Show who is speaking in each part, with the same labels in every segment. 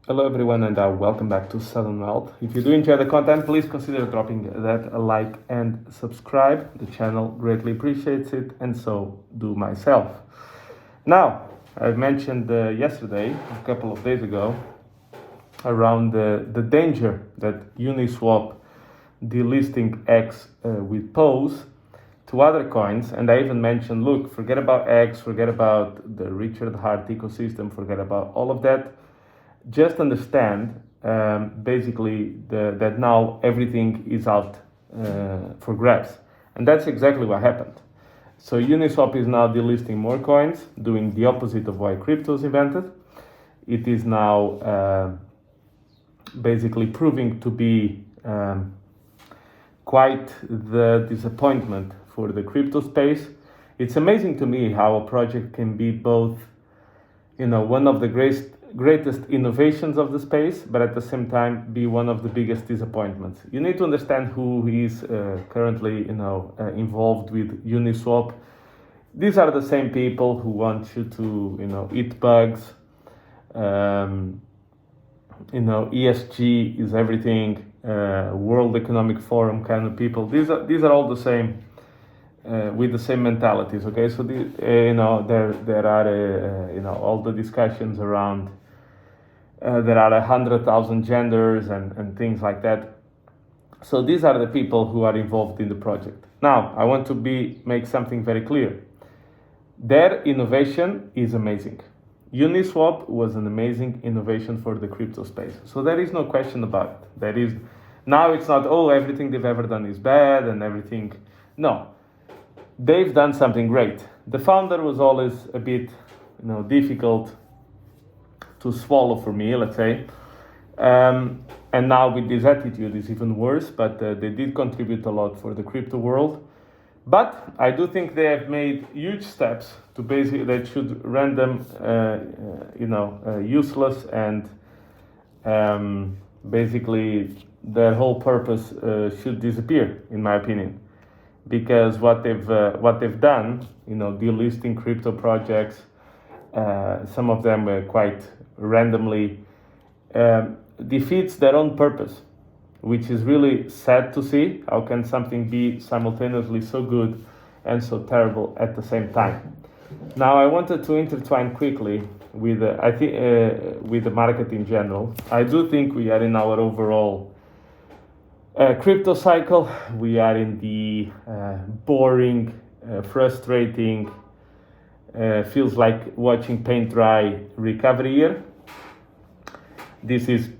Speaker 1: Hello everyone and welcome back to Southern Wealth. If you do enjoy the content, please consider dropping that a like and subscribe. The channel greatly appreciates it, and so do myself. Now, I mentioned yesterday, a couple of days ago, around the danger that Uniswap Delisting X would pose to other coins, and I even mentioned, look, forget about X, forget about the Richard Hart ecosystem, forget about all of that. Just understand basically that now everything is out for grabs. And that's exactly what happened. So Uniswap is now delisting more coins, doing the opposite of why crypto was invented. It is now basically proving to be quite the disappointment for the crypto space. It's amazing to me how a project can be both, one of the greatest innovations of the space, but at the same time be one of the biggest disappointments. You need to understand who is currently, involved with Uniswap. These are the same people who want you to, eat bugs. ESG is everything. World Economic Forum kind of people. These are all the same. With the same mentalities, okay? So there are all the discussions around. There are 100,000 genders and things like that. So these are the people who are involved in the project. Now, I want to make something very clear. Their innovation is amazing. Uniswap was an amazing innovation for the crypto space. So there is no question about it. Now it's not, everything they've ever done is bad and everything. No. They've done something great. The founder was always a bit, difficult to swallow for me, let's say. And now with this attitude, it's even worse, but they did contribute a lot for the crypto world. But I do think they have made huge steps to basically, that should render them, useless, and basically their whole purpose should disappear, in my opinion. Because what they've done, delisting crypto projects, some of them quite randomly, defeats their own purpose, which is really sad to see. How can something be simultaneously so good and so terrible at the same time? Now, I wanted to intertwine quickly with with the market in general. I do think we are in our overall crypto cycle. We are in the boring, frustrating, feels like watching paint dry recovery year.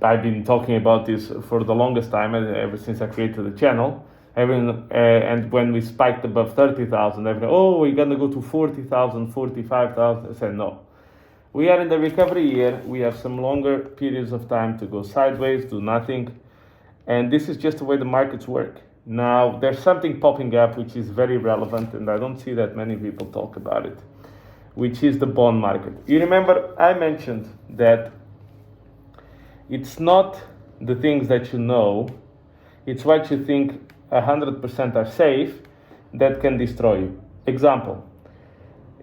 Speaker 1: I've been talking about this for the longest time, ever since I created the channel. And when we spiked above 30,000, we're gonna go to 40,000, 45,000. I said no. We are in the recovery year. We have some longer periods of time to go sideways, do nothing. And this is just the way the markets work. Now, there's something popping up which is very relevant, and I don't see that many people talk about it, which is the bond market. You remember I mentioned that it's not the things that you know, it's what you think 100% are safe that can destroy you. Example,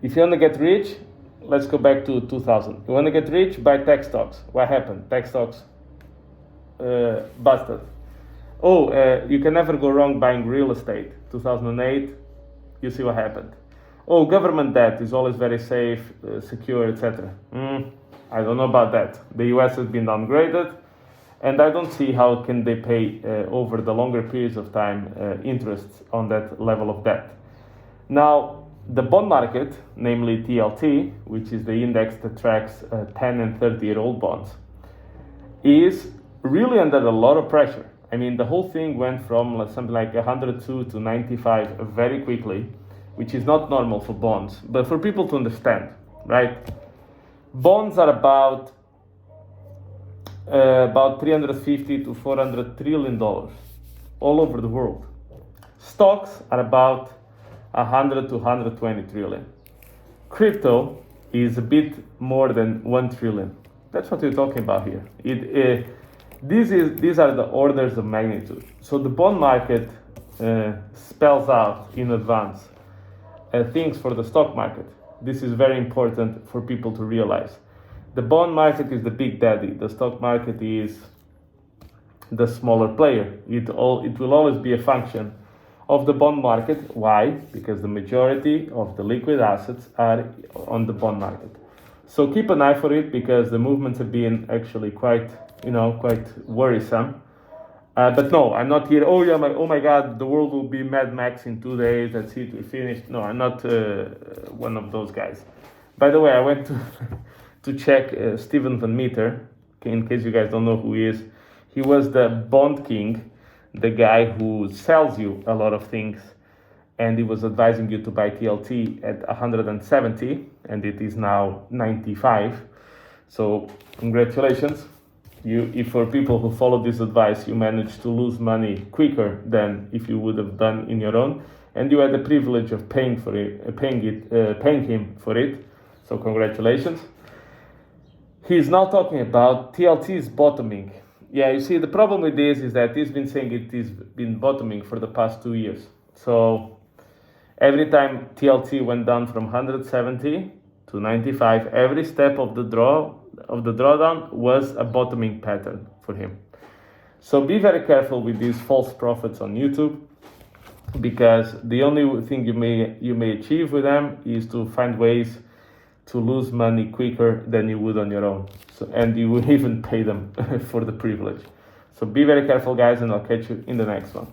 Speaker 1: if you want to get rich, let's go back to 2000. You want to get rich, buy tech stocks. What happened? Tech stocks busted. You can never go wrong buying real estate. 2008, you see what happened. Government debt is always very safe, secure, etc. I don't know about that. The US has been downgraded, and I don't see how can they pay over the longer periods of time interest on that level of debt. Now, the bond market, namely TLT, which is the index that tracks 10 and 30-year-old bonds, is really under a lot of pressure. I mean, the whole thing went from something like 102 to 95 very quickly, which is not normal for bonds. But for people to understand, right? Bonds are about 350 to 400 trillion dollars all over the world. Stocks are about 100 to 120 trillion. Crypto is a bit more than 1 trillion. That's what we're talking about here. These are the orders of magnitude. So the bond market spells out in advance things for the stock market. This is very important for people to realize. The bond market is the big daddy. The stock market is the smaller player. It will always be a function of the bond market. Why? Because the majority of the liquid assets are on the bond market. So keep an eye for it, because the movements have been actually quite worrisome. But no, I'm not here. Oh my God, the world will be Mad Max in 2 days. That's it, we finished. No, I'm not one of those guys. By the way, I went to check Steven Van Meter, in case you guys don't know who he is. He was the bond king, the guy who sells you a lot of things, and he was advising you to buy TLT at 170, and it is now 95. So congratulations. If for people who follow this advice, you managed to lose money quicker than if you would have done in your own, and you had the privilege of paying him for it. So congratulations. He's now talking about TLT is bottoming. Yeah, you see, the problem with this is that he's been saying it has been bottoming for the past 2 years. So every time TLT went down from 170 to 95, every step of the drawdown was a bottoming pattern for him. So be very careful with these false prophets on YouTube, because the only thing you may achieve with them is to find ways to lose money quicker than you would on your own. And you will even pay them for the privilege. So be very careful, guys, and I'll catch you in the next one.